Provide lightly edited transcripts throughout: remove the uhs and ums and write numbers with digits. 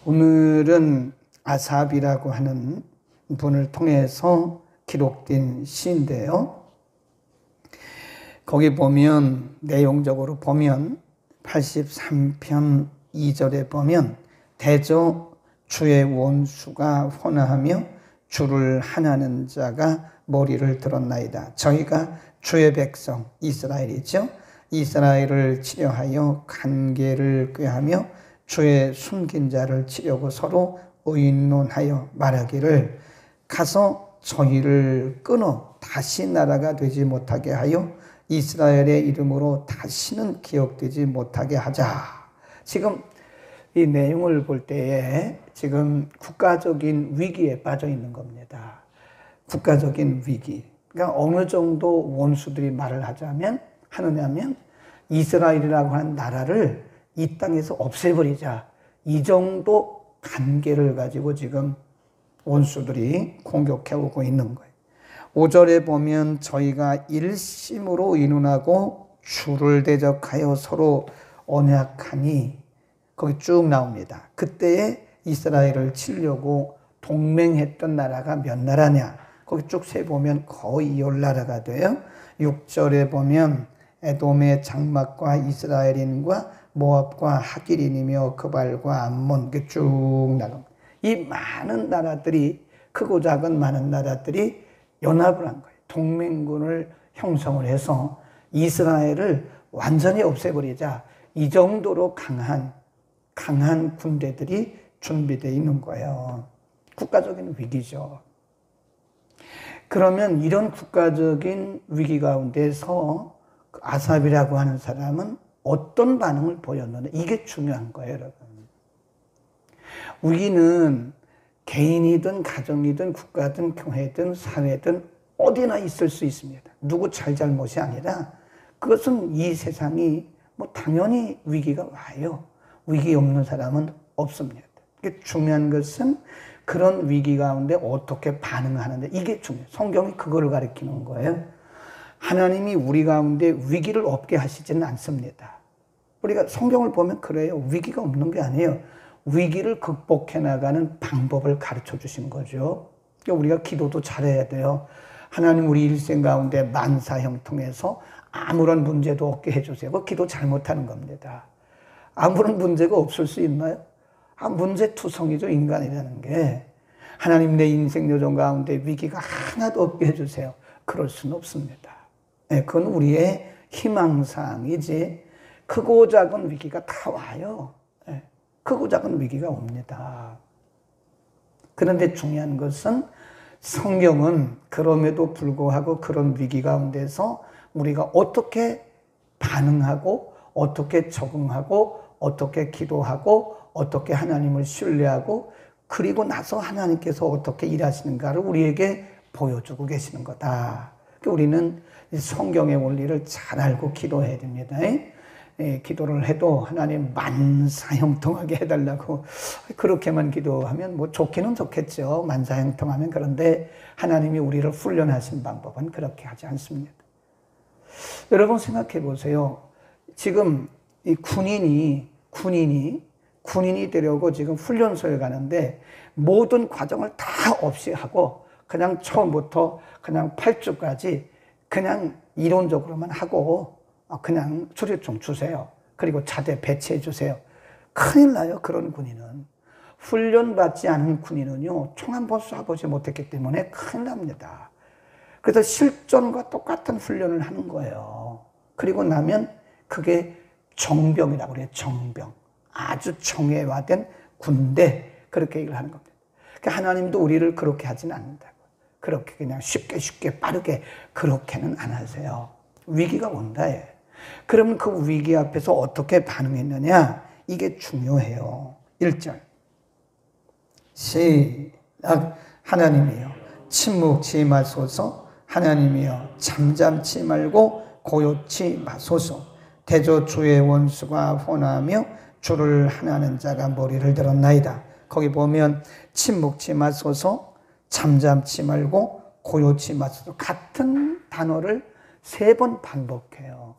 오늘은 아삽이라고 하는 분을 통해서 기록된 시인데요. 거기 보면 내용적으로 보면 83편 2절에 보면 대저 주의 원수가 혼화하며 주를 하나는 자가 머리를 들었나이다. 저희가 주의 백성 이스라엘이죠. 이스라엘을 치려하여 간계를 꾀하며 주의 숨긴 자를 치려고 서로 의논하여 말하기를 가서 저희를 끊어 다시 나라가 되지 못하게 하여 이스라엘의 이름으로 다시는 기억되지 못하게 하자. 지금 이 내용을 볼 때에 지금 국가적인 위기에 빠져 있는 겁니다. 국가적인 위기. 그러니까 어느 정도 원수들이 말을 하느냐면 이스라엘이라고 하는 나라를 이 땅에서 없애버리자. 이 정도 관계를 가지고 지금 원수들이 공격해오고 있는 거예요. 5절에 보면 저희가 일심으로 의논하고 주를 대적하여 서로 언약하니 거기 쭉 나옵니다. 그때에 이스라엘을 치려고 동맹했던 나라가 몇 나라냐? 거기 쭉 세보면 거의 10나라가 돼요. 6절에 보면 에돔의 장막과 이스라엘인과 모압과 하길인이며 그발과 암몬 쭉 나갑니다. 이 많은 나라들이 크고 작은 많은 나라들이 연합을 한 거예요. 동맹군을 형성을 해서 이스라엘을 완전히 없애버리자. 이 정도로 강한 군대들이 준비되어 있는 거예요. 국가적인 위기죠. 그러면 이런 국가적인 위기 가운데서 아삽이라고 하는 사람은 어떤 반응을 보였느냐. 이게 중요한 거예요, 여러분. 위기는 개인이든 가정이든 국가든 교회든 사회든 어디나 있을 수 있습니다. 누구 잘잘못이 아니라 그것은 이 세상이 당연히 위기가 와요. 위기 없는 사람은 없습니다. 중요한 것은 그런 위기 가운데 어떻게 반응하는데 이게 중요해요. 성경이 그거를 가르치는 거예요. 하나님이 우리 가운데 위기를 없게 하시지는 않습니다. 우리가 성경을 보면 그래요. 위기가 없는 게 아니에요. 위기를 극복해 나가는 방법을 가르쳐 주신 거죠. 우리가 기도도 잘해야 돼요. 하나님 우리 일생 가운데 만사형통해서 아무런 문제도 없게 해주세요. 그 기도 잘못하는 겁니다. 아무런 문제가 없을 수 있나요? 문제투성이죠, 인간이라는 게. 하나님 내 인생 여정 가운데 위기가 하나도 없게 해주세요. 그럴 수는 없습니다. 그건 우리의 희망사항이지 크고 작은 위기가 다 와요. 크고 작은 위기가 옵니다. 그런데 중요한 것은 성경은 그럼에도 불구하고 그런 위기 가운데서 우리가 어떻게 반응하고 어떻게 적응하고 어떻게 기도하고 어떻게 하나님을 신뢰하고 그리고 나서 하나님께서 어떻게 일하시는가를 우리에게 보여주고 계시는 거다. 우리는 성경의 원리를 잘 알고 기도해야 됩니다. 기도를 해도 하나님 만사형통하게 해달라고 그렇게만 기도하면 좋기는 좋겠죠. 만사형통하면. 그런데 하나님이 우리를 훈련하신 방법은 그렇게 하지 않습니다. 여러분 생각해 보세요. 지금 이 군인이 되려고 지금 훈련소에 가는데 모든 과정을 다 없이 하고 그냥 처음부터 그냥 8주까지 그냥 이론적으로만 하고 그냥 수료증 주세요. 그리고 자대 배치해 주세요. 큰일 나요. 그런 군인은. 훈련받지 않은 군인은요. 총 한 번 쏴보지 못했기 때문에 큰일 납니다. 그래서 실전과 똑같은 훈련을 하는 거예요. 그리고 나면 그게 정병이라고 그래요. 정병. 아주 정예화된 군대. 그렇게 얘기를 하는 겁니다. 그러니까 하나님도 우리를 그렇게 하지는 않는다고. 그렇게 그냥 쉽게 빠르게 그렇게는 안 하세요. 위기가 온다예요. 그러면 그 위기 앞에서 어떻게 반응했느냐? 이게 중요해요. 1절. 시작. 하나님이여 침묵치 마소서. 하나님이여 잠잠치 말고 고요치 마소서. 대저 주의 원수가 혼하며 주를 하나는 자가 머리를 들었나이다. 거기 보면 침묵치 마소서, 잠잠치 말고 고요치 마소서. 같은 단어를 3번 반복해요.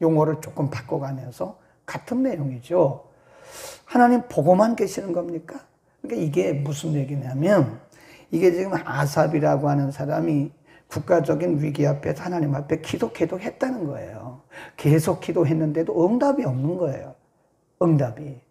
용어를 조금 바꿔가면서 같은 내용이죠. 하나님 보고만 계시는 겁니까? 그러니까 이게 무슨 얘기냐면 이게 지금 아삽이라고 하는 사람이 국가적인 위기 앞에서 하나님 앞에 기도했다는 거예요. 계속 기도했는데도 응답이 없는 거예요. 응답이.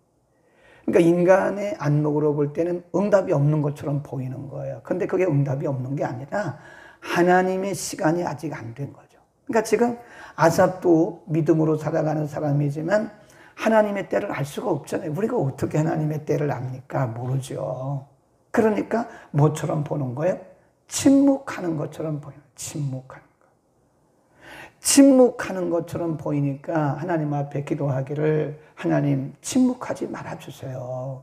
그러니까 인간의 안목으로 볼 때는 응답이 없는 것처럼 보이는 거예요. 근데 그게 응답이 없는 게 아니라 하나님의 시간이 아직 안 된 거죠. 그러니까 지금 아삽도 믿음으로 살아가는 사람이지만 하나님의 때를 알 수가 없잖아요. 우리가 어떻게 하나님의 때를 압니까? 모르죠. 그러니까 뭐처럼 보는 거예요? 침묵하는 것처럼 보여요. 침묵하는 거. 침묵하는 것처럼 보이니까 하나님 앞에 기도하기를 하나님 침묵하지 말아주세요.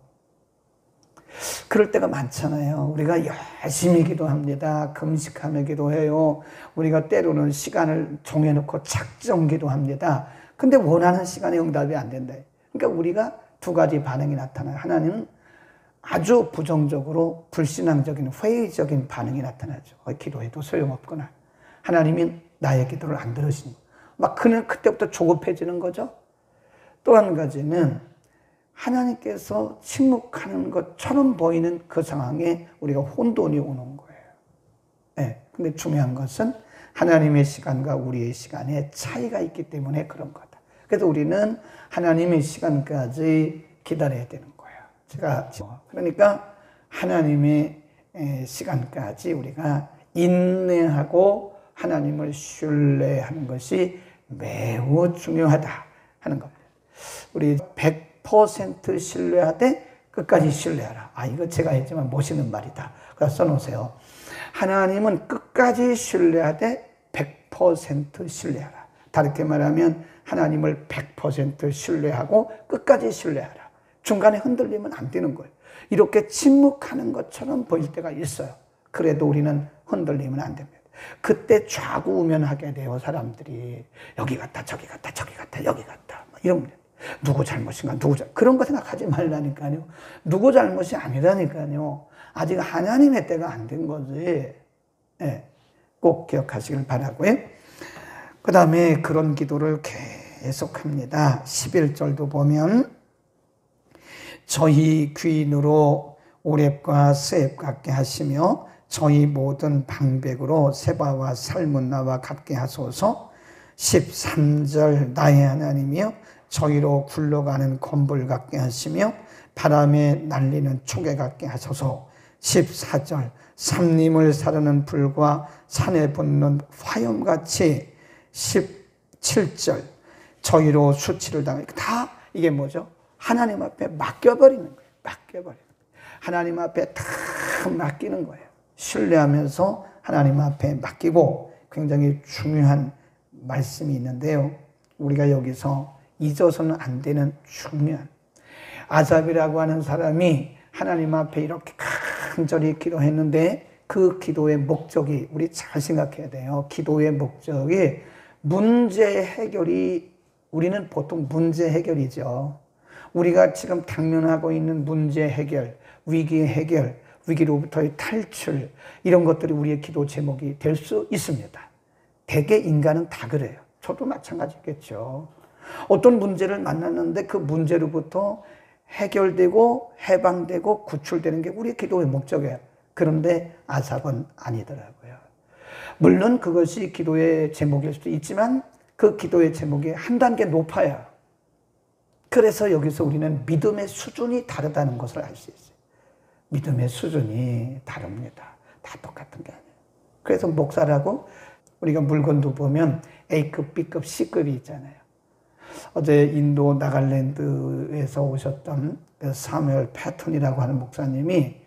그럴 때가 많잖아요. 우리가 열심히 기도합니다. 금식하며 기도해요. 우리가 때로는 시간을 정해놓고 작정 기도합니다. 근데 원하는 시간에 응답이 안 된다. 그러니까 우리가 두 가지 반응이 나타나요. 하나는 아주 부정적으로 불신앙적인 회의적인 반응이 나타나죠. 기도해도 소용없구나. 하나님이 나의 기도를 안 들으시는 막 그때부터 조급해지는 거죠. 또 한 가지는 하나님께서 침묵하는 것처럼 보이는 그 상황에 우리가 혼돈이 오는 거예요. 네. 근데 중요한 것은 하나님의 시간과 우리의 시간에 차이가 있기 때문에 그런 거다. 그래서 우리는 하나님의 시간까지 기다려야 되는 거예요. 그러니까 하나님의 시간까지 우리가 인내하고 하나님을 신뢰하는 것이 매우 중요하다 하는 겁니다. 우리 100% 신뢰하되 끝까지 신뢰하라. 이거 제가 했지만 모시는 말이다. 그래서 써놓으세요. 하나님은 끝까지 신뢰하되 100% 신뢰하라. 다르게 말하면 하나님을 100% 신뢰하고 끝까지 신뢰하라. 중간에 흔들리면 안 되는 거예요. 이렇게 침묵하는 것처럼 보일 때가 있어요. 그래도 우리는 흔들리면 안 됩니다. 그때 좌구우면하게 돼요. 사람들이 여기 갔다 저기 갔다 저기 갔다 여기 갔다 이런 거예요. 누구 잘못인가 그런 거 생각하지 말라니까요. 누구 잘못이 아니라니까요. 아직 하나님의 때가 안 된 거지. 네, 꼭 기억하시길 바라고요. 그 다음에 그런 기도를 계속합니다. 11절도 보면 저희 귀인으로 오렙과 스앱 같게 하시며 저희 모든 방백으로 세바와 살문나와 같게 하소서. 13절 나의 하나님이여 저희로 굴러가는 건불 같게 하시며 바람에 날리는 초계 같게 하소서. 14절 삼림을 사르는 불과 산에 붙는 화염같이. 17절 저희로 수치를 당하니까 다 이게 뭐죠? 하나님 앞에 맡겨버리는 거예요. 맡겨버리는 거예요. 하나님 앞에 다 맡기는 거예요. 신뢰하면서 하나님 앞에 맡기고 굉장히 중요한 말씀이 있는데요. 우리가 여기서 잊어서는 안 되는 중요한 아삽이라고 하는 사람이 하나님 앞에 이렇게 간절히 기도했는데 그 기도의 목적이 우리 잘 생각해야 돼요. 기도의 목적이 문제 해결이 우리는 보통 문제 해결이죠. 우리가 지금 당면하고 있는 문제 해결, 위기 해결, 위기로부터의 탈출 이런 것들이 우리의 기도 제목이 될 수 있습니다. 대개 인간은 다 그래요. 저도 마찬가지겠죠. 어떤 문제를 만났는데 그 문제로부터 해결되고 해방되고 구출되는 게 우리의 기도의 목적이에요. 그런데 아삽은 아니더라고요. 물론 그것이 기도의 제목일 수도 있지만 그 기도의 제목이 한 단계 높아요. 그래서 여기서 우리는 믿음의 수준이 다르다는 것을 알 수 있어요. 믿음의 수준이 다릅니다. 다 똑같은 게 아니에요. 그래서 목사라고 우리가 물건도 보면 A급, B급, C급이 있잖아요. 어제 인도 나갈랜드에서 오셨던 사무엘 패턴이라고 하는 목사님이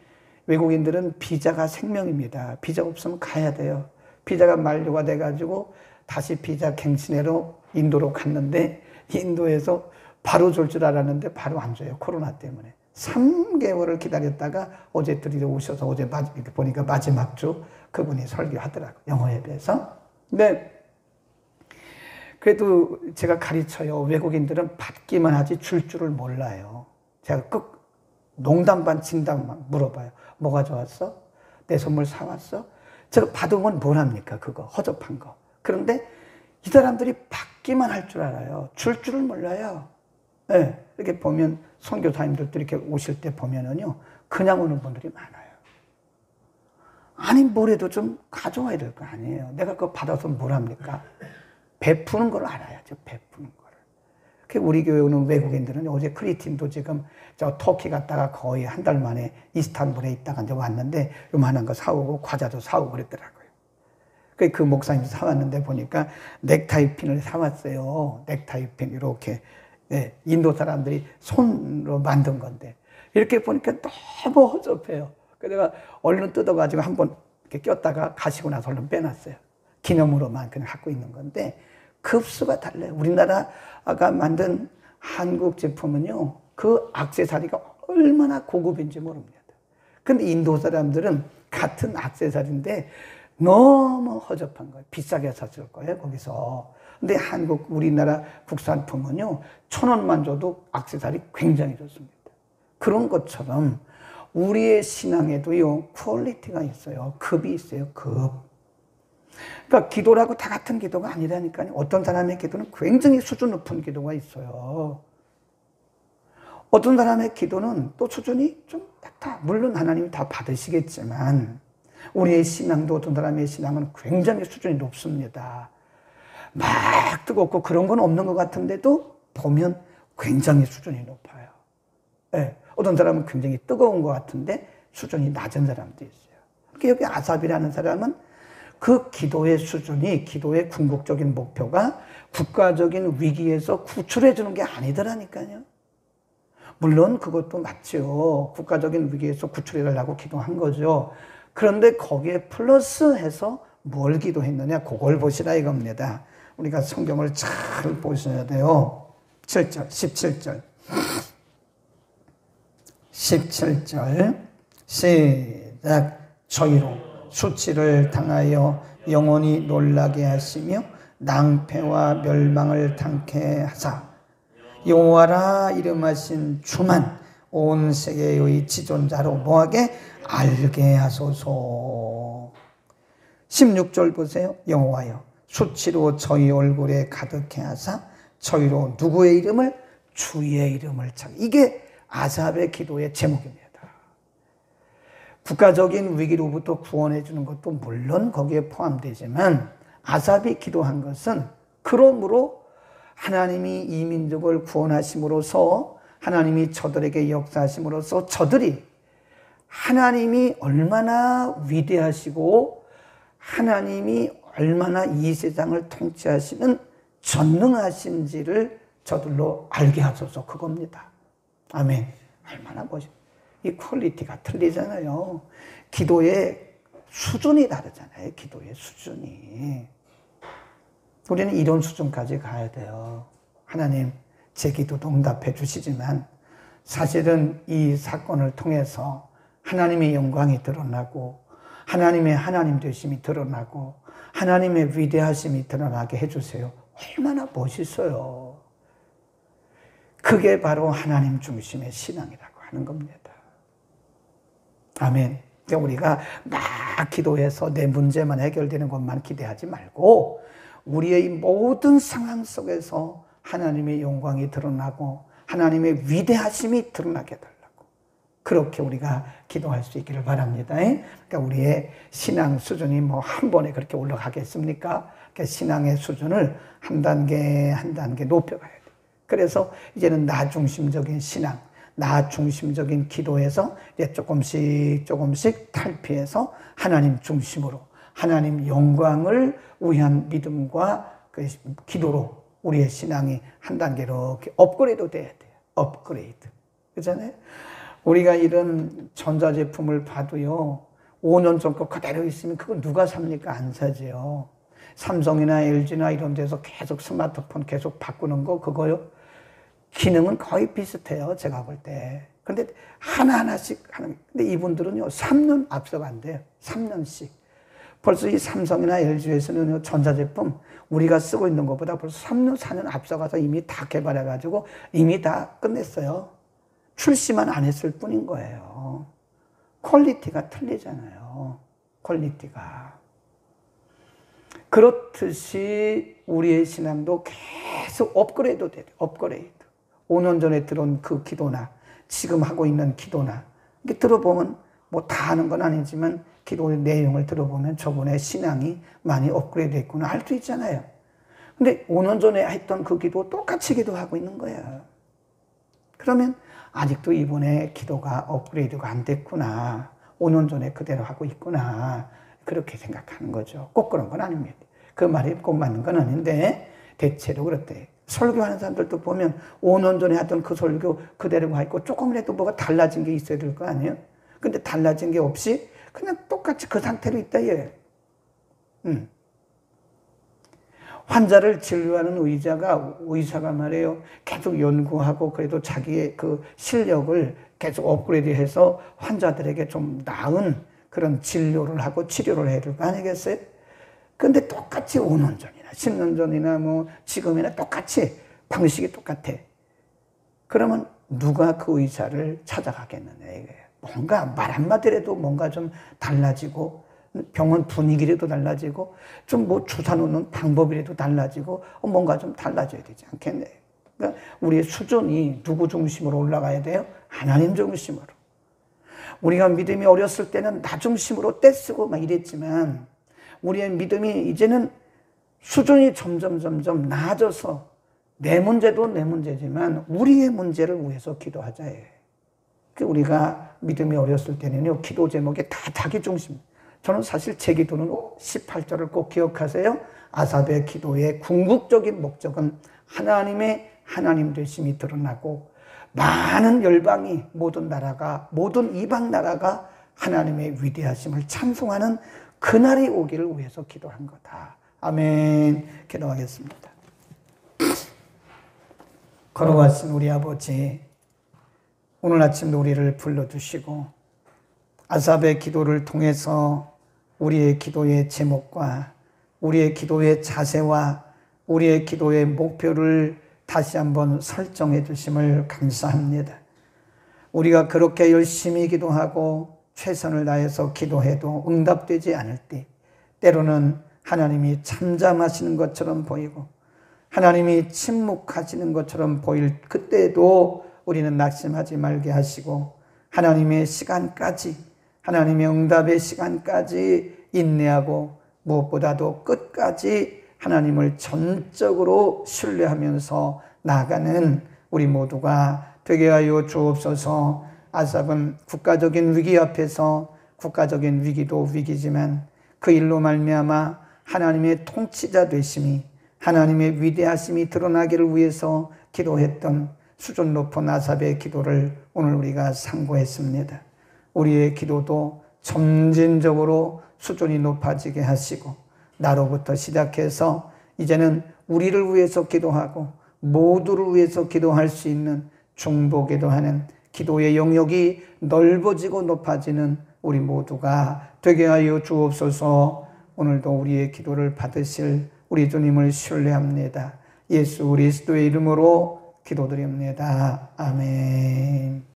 외국인들은 비자가 생명입니다. 비자 없으면 가야 돼요. 비자가 만료가 돼가지고 다시 비자 갱신회로 인도로 갔는데 인도에서 바로 줄 줄 알았는데 바로 안 줘요. 코로나 때문에. 3개월을 기다렸다가 어제 들이 오셔서 어제 보니까 마지막 주 그분이 설교하더라고요. 영어 예배에서. 근데 그래도 제가 가르쳐요. 외국인들은 받기만 하지 줄 줄을 몰라요. 제가 농담 반 진담 반 물어봐요. 뭐가 좋았어? 내 선물 사왔어? 제가 받으면 뭘 합니까? 그거 허접한 거. 그런데 이 사람들이 받기만 할 줄 알아요. 줄 줄을 몰라요. 예, 이렇게 보면 선교사님들도 이렇게 오실 때 보면은요, 그냥 오는 분들이 많아요. 아니, 뭐래도 좀 가져와야 될 거 아니에요. 내가 그거 받아서 뭘 합니까? 베푸는 걸 알아야죠, 베푸는 거를. 우리 교회 오는 외국인들은 어제 크리틴도 지금 저 터키 갔다가 거의 한 달 만에 이스탄불에 있다가 이제 왔는데 요만한 거 사오고 과자도 사오고 그랬더라고요. 그 목사님 사왔는데 보니까 넥타이 핀을 사왔어요. 넥타이 핀 이렇게. 네, 인도 사람들이 손으로 만든 건데 이렇게 보니까 너무 허접해요. 그래서 내가 얼른 뜯어가지고 한번 이렇게 꼈다가 가시고 나서 얼른 빼놨어요. 기념으로만 그냥 갖고 있는 건데 급수가 달라요. 우리나라가 만든 한국 제품은요, 그 액세서리가 얼마나 고급인지 모릅니다. 근데 인도 사람들은 같은 액세서리인데 너무 허접한 거예요. 비싸게 샀을 거예요, 거기서. 근데 우리나라 국산품은요, 1,000원만 줘도 액세서리 굉장히 좋습니다. 그런 것처럼 우리의 신앙에도요, 퀄리티가 있어요. 급이 있어요, 급. 그러니까 기도라고 다 같은 기도가 아니라니까요. 어떤 사람의 기도는 굉장히 수준 높은 기도가 있어요. 어떤 사람의 기도는 또 수준이 좀 다, 물론 하나님이 다 받으시겠지만, 우리의 신앙도 어떤 사람의 신앙은 굉장히 수준이 높습니다. 막 뜨겁고 그런 건 없는 것 같은데도 보면 굉장히 수준이 높아요. 네. 어떤 사람은 굉장히 뜨거운 것 같은데 수준이 낮은 사람도 있어요. 그러니까 여기 아삽이라는 사람은 그 기도의 수준이, 기도의 궁극적인 목표가 국가적인 위기에서 구출해 주는 게 아니더라니까요. 물론 그것도 맞죠. 국가적인 위기에서 구출해 달라고 기도한 거죠. 그런데 거기에 플러스해서 뭘 기도했느냐, 그걸 보시라 이겁니다. 우리가 성경을 잘 보셔야 돼요. 7절, 17절. 17절 시작. 저희로 수치를 당하여 영원히 놀라게 하시며 낭패와 멸망을 당케 하사 여호와라 이름하신 주만 온 세계의 지존자로 뭐하게 알게 하소서. 16절 보세요. 여호와여 수치로 저희 얼굴에 가득해 하사 저희로 누구의 이름을? 주의 이름을 찾게. 이게 아삽의 기도의 제목입니다. 국가적인 위기로부터 구원해 주는 것도 물론 거기에 포함되지만 아삽이 기도한 것은 그러므로 하나님이 이 민족을 구원하심으로써 하나님이 저들에게 역사하심으로써 저들이 하나님이 얼마나 위대하시고 하나님이 얼마나 이 세상을 통치하시는 전능하신지를 저들로 알게 하소서. 그겁니다. 아멘. 얼마나 이 퀄리티가 틀리잖아요. 기도의 수준이 다르잖아요. 기도의 수준이. 우리는 이런 수준까지 가야 돼요. 하나님, 제 기도도 응답해 주시지만 사실은 이 사건을 통해서 하나님의 영광이 드러나고 하나님의 하나님 되심이 드러나고 하나님의 위대하심이 드러나게 해주세요. 얼마나 멋있어요. 그게 바로 하나님 중심의 신앙이라고 하는 겁니다. 아멘. 그러니까 우리가 막 기도해서 내 문제만 해결되는 것만 기대하지 말고 우리의 모든 상황 속에서 하나님의 영광이 드러나고 하나님의 위대하심이 드러나게 해달라고 그렇게 우리가 기도할 수 있기를 바랍니다. 그러니까 우리의 신앙 수준이 뭐 한 번에 그렇게 올라가겠습니까? 그러니까 신앙의 수준을 한 단계 한 단계 높여가야 돼요. 그래서 이제는 나 중심적인 신앙, 나 중심적인 기도에서 이제 조금씩 탈피해서 하나님 중심으로 하나님 영광을 위한 믿음과 그 기도로 우리의 신앙이 한 단계로 이렇게 업그레이드 돼야 돼요. 업그레이드. 그렇잖아요? 우리가 이런 전자제품을 봐도요, 5년 전 거 그대로 있으면 그걸 누가 삽니까? 안 사지요. 삼성이나 LG나 이런 데서 계속 스마트폰 계속 바꾸는 거, 그거요. 기능은 거의 비슷해요. 제가 볼 때. 근데 하나하나씩 하는, 근데 이분들은요, 3년 앞서간대요. 3년씩. 벌써 이 삼성이나 LG에서는 전자제품 우리가 쓰고 있는 것보다 벌써 3년, 4년 앞서가서 이미 다 개발해가지고 이미 다 끝냈어요. 출시만 안 했을 뿐인 거예요. 퀄리티가 틀리잖아요. 퀄리티가. 그렇듯이 우리의 신앙도 계속 업그레이드 돼요. 업그레이드. 5년 전에 들은 그 기도나 지금 하고 있는 기도나 이렇게 들어보면 뭐 다 하는 건 아니지만 기도의 내용을 들어보면 저분의 신앙이 많이 업그레이드 됐구나 알 수 있잖아요. 근데 5년 전에 했던 그 기도 똑같이 기도하고 있는 거야. 그러면 아직도 이분의 기도가 업그레이드가 안 됐구나. 5년 전에 그대로 하고 있구나. 그렇게 생각하는 거죠. 꼭 그런 건 아닙니다. 그 말이 꼭 맞는 건 아닌데 대체로 그렇대. 설교하는 사람들도 보면 5년 전에 하던 그 설교 그대로 가 있고 조금이라도 뭐가 달라진 게 있어야 될 거 아니에요? 근데 달라진 게 없이 그냥 똑같이 그 상태로 있다 얘. 환자를 진료하는 의사가 말이에요. 계속 연구하고 그래도 자기의 그 실력을 계속 업그레이드해서 환자들에게 좀 나은 그런 진료를 하고 치료를 해야 될 거 아니겠어요? 근데 똑같이 5년 전이나 10년 전이나 뭐 지금이나 똑같이 방식이 똑같아. 그러면 누가 그 의사를 찾아가겠느냐 이거예요. 뭔가 말 한마디라도 뭔가 좀 달라지고 병원 분위기라도 달라지고 좀 뭐 주사 놓는 방법이라도 달라지고 뭔가 좀 달라져야 되지 않겠네. 그러니까 우리의 수준이 누구 중심으로 올라가야 돼요? 하나님 중심으로. 우리가 믿음이 어렸을 때는 나 중심으로 떼쓰고 막 이랬지만 우리의 믿음이 이제는 수준이 점점 나아져서 내 문제도 내 문제지만 우리의 문제를 위해서 기도하자. 우리가 믿음이 어렸을 때는요, 기도 제목이 다 자기 중심. 저는 사실 제 기도는 18절을 꼭 기억하세요. 아삽의 기도의 궁극적인 목적은 하나님의 하나님 되심이 드러나고 많은 열방이 모든 이방 나라가 하나님의 위대하심을 찬송하는 그날이 오기를 위해서 기도한 거다. 아멘. 기도하겠습니다. 걸어가신 우리 아버지, 오늘 아침도 우리를 불러주시고 아삽의 기도를 통해서 우리의 기도의 제목과 우리의 기도의 자세와 우리의 기도의 목표를 다시 한번 설정해 주심을 감사합니다. 우리가 그렇게 열심히 기도하고 최선을 다해서 기도해도 응답되지 않을 때 때로는 하나님이 잠잠하시는 것처럼 보이고 하나님이 침묵하시는 것처럼 보일 그때도 우리는 낙심하지 말게 하시고 하나님의 시간까지 하나님의 응답의 시간까지 인내하고 무엇보다도 끝까지 하나님을 전적으로 신뢰하면서 나아가는 우리 모두가 되게 하여 주옵소서. 아삽은 국가적인 위기 앞에서 국가적인 위기도 위기지만 그 일로 말미암아 하나님의 통치자 되심이 하나님의 위대하심이 드러나기를 위해서 기도했던 수준 높은 아삽의 기도를 오늘 우리가 상고했습니다. 우리의 기도도 점진적으로 수준이 높아지게 하시고 나로부터 시작해서 이제는 우리를 위해서 기도하고 모두를 위해서 기도할 수 있는 중보기도하는 기도의 영역이 넓어지고 높아지는 우리 모두가 되게 하여 주옵소서. 오늘도 우리의 기도를 받으실 우리 주님을 신뢰합니다. 예수 그리스도의 이름으로 기도드립니다. 아멘.